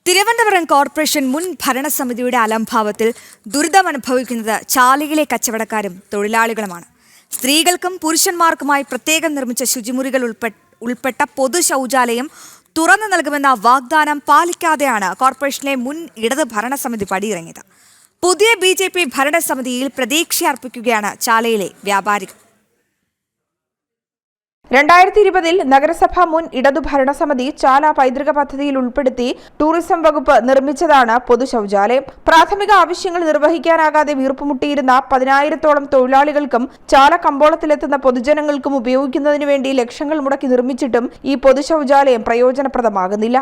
Thiruvananthapuram corporation മുൻ ഭരണസമിതിയുടെ അലംഭാവത്തിൽ ദുരിതമനുഭവിക്കുന്നത് ചാലയിലെ കച്ചവടക്കാരും തൊഴിലാളികളുമാണ്. സ്ത്രീകൾക്കും പുരുഷന്മാർക്കുമായി പ്രത്യേകം നിർമ്മിച്ച ശുചിമുറികൾ ഉൾപ്പെട്ട പൊതു ശൗചാലയം തുറന്നു നൽകുമെന്ന വാഗ്ദാനം പാലിക്കാതെയാണ് കോർപ്പറേഷനിലെ മുൻ ഇടത് ഭരണസമിതി പടിയിറങ്ങിയത്. പുതിയ BJP ഭരണസമിതിയിൽ പ്രതീക്ഷയർപ്പിക്കുകയാണ് ചാലയിലെ വ്യാപാരികൾ. 2020 നഗരസഭ മുൻ ഇടതു ഭരണസമിതി ചാല പൈതൃക പദ്ധതിയിൽ ഉൾപ്പെടുത്തി ടൂറിസം വകുപ്പ് നിർമ്മിച്ചതാണ് പൊതു ശൗചാലയം. പ്രാഥമിക ആവശ്യങ്ങൾ നിർവഹിക്കാനാകാതെ വീർപ്പുമുട്ടിയിരുന്ന 10,000-ഓളം തൊഴിലാളികൾക്കും ചാല കമ്പോളത്തിലെത്തുന്ന പൊതുജനങ്ങൾക്കും ഉപയോഗിക്കുന്നതിനു വേണ്ടി ലക്ഷങ്ങൾ മുടക്കി നിർമ്മിച്ചിട്ടും ഈ പൊതു ശൗചാലയം പ്രയോജനപ്രദമാകുന്നില്ല.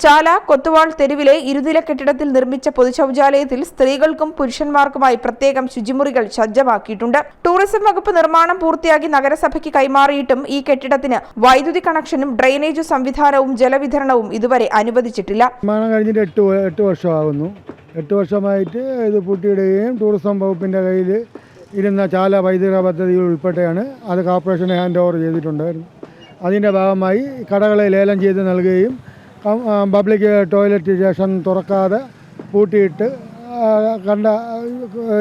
ചാല കൊത്തുവാൾ തെരുവിലെ ഇരുനില കെട്ടിടത്തിൽ നിർമ്മിച്ച പൊതുശൗചാലയത്തിൽ സ്ത്രീകൾക്കും പുരുഷന്മാർക്കുമായി പ്രത്യേകം ശുചിമുറികൾ സജ്ജമാക്കിയിട്ടുണ്ട്. ടൂറിസം വകുപ്പ് നിർമ്മാണം പൂർത്തിയാക്കി നഗരസഭയ്ക്ക് കൈമാറിയിട്ടും ഈ കെട്ടിടത്തിന് വൈദ്യുതി കണക്ഷനും ഡ്രെയിനേജ് സംവിധാനവും ജലവിതരണവും ഇതുവരെ അനുവദിച്ചിട്ടില്ല. നിർമ്മാണം കഴിഞ്ഞിട്ട് 8 വർഷമാകുന്നു. 8 വർഷമായിട്ട് ഇത് പൂട്ടിയിടുകയും ടൂറിസം വകുപ്പിൻ്റെ കയ്യിൽ ഇരുന്ന ചാല പൈതൃക പദ്ധതിയിൽ ഉൾപ്പെടെയാണ് അത് കോർപ്പറേഷന് ഹാൻഡ് ഓവർ ചെയ്തിട്ടുണ്ടായിരുന്നു. അതിൻ്റെ ഭാഗമായി കടകളെ ലേലം ചെയ്ത് നൽകുകയും പബ്ലിക് ടോയ്ലറ്റ് സ്റ്റേഷൻ തുറക്കാതെ പൂട്ടിയിട്ട് കണ്ട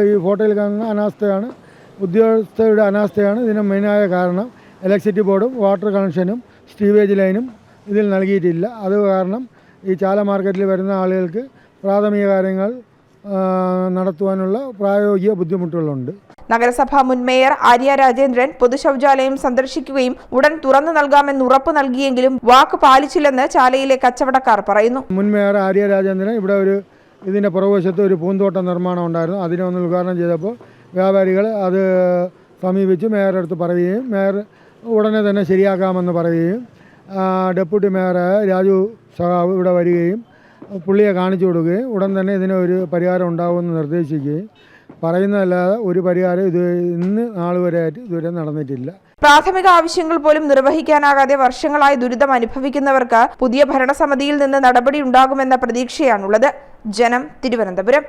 ഈ ഫോട്ടോയിൽ കാണുന്ന അനാസ്ഥയാണ്, ഉദ്യോഗസ്ഥരുടെ അനാസ്ഥയാണ് ഇതിന് മെയിനായ കാരണം. ഇലക്ട്രിസിറ്റി ബോർഡും വാട്ടർ കണക്ഷനും സ്റ്റീവേജ് ലൈനും ഇതിൽ നൽകിയിട്ടില്ല. അത് കാരണം ഈ ചാല മാർക്കറ്റിൽ വരുന്ന ആളുകൾക്ക് പ്രാഥമിക കാര്യങ്ങൾ നടത്തുവാനുള്ള പ്രായോഗിക ബുദ്ധിമുട്ടുകളുണ്ട്. നഗരസഭാ മുൻ മേയർ ആര്യ രാജേന്ദ്രൻ പൊതുശൗചാലയം സന്ദർശിക്കുകയും ഉടൻ തുറന്നു നൽകാമെന്ന് ഉറപ്പ് നൽകിയെങ്കിലും വാക്ക് പാലിച്ചില്ലെന്ന് ചാലയിലെ കച്ചവടക്കാർ പറയുന്നു. മുൻ മേയർ ആര്യ രാജേന്ദ്രൻ ഇവിടെ ഇതിൻ്റെ പുറകുവശത്ത് ഒരു പൂന്തോട്ട നിർമ്മാണം ഉണ്ടായിരുന്നു. അതിനെ ഒന്ന് ഉദ്ഘാടനം ചെയ്തപ്പോൾ വ്യാപാരികൾ അത് സമീപിച്ച് മേയറുടെ അടുത്ത് പറയുകയും മേയർ ഉടനെ തന്നെ ശരിയാക്കാമെന്ന് പറയുകയും ഡെപ്യൂട്ടി മേയറായ രാജു സഖാവ് ഇവിടെ വരികയും പുള്ളിയെ കാണിച്ചു കൊടുക്കുകയും ഉടൻ തന്നെ ഇതിനൊരു പരിഹാരം ഉണ്ടാകുമെന്ന് നിർദ്ദേശിക്കുകയും പറയുന്നതല്ലാതെ ഒരു പരിഹാരം ഇന്ന് നാൾ വരെയായിട്ട് ഇതുവരെ നടന്നിട്ടില്ല. പ്രാഥമിക ആവശ്യങ്ങൾ പോലും നിർവഹിക്കാനാകാതെ വർഷങ്ങളായി ദുരിതം അനുഭവിക്കുന്നവർക്ക് പുതിയ ഭരണസമിതിയിൽ നിന്ന് നടപടി ഉണ്ടാകുമെന്ന പ്രതീക്ഷയാണുള്ളത്. ജനം, തിരുവനന്തപുരം.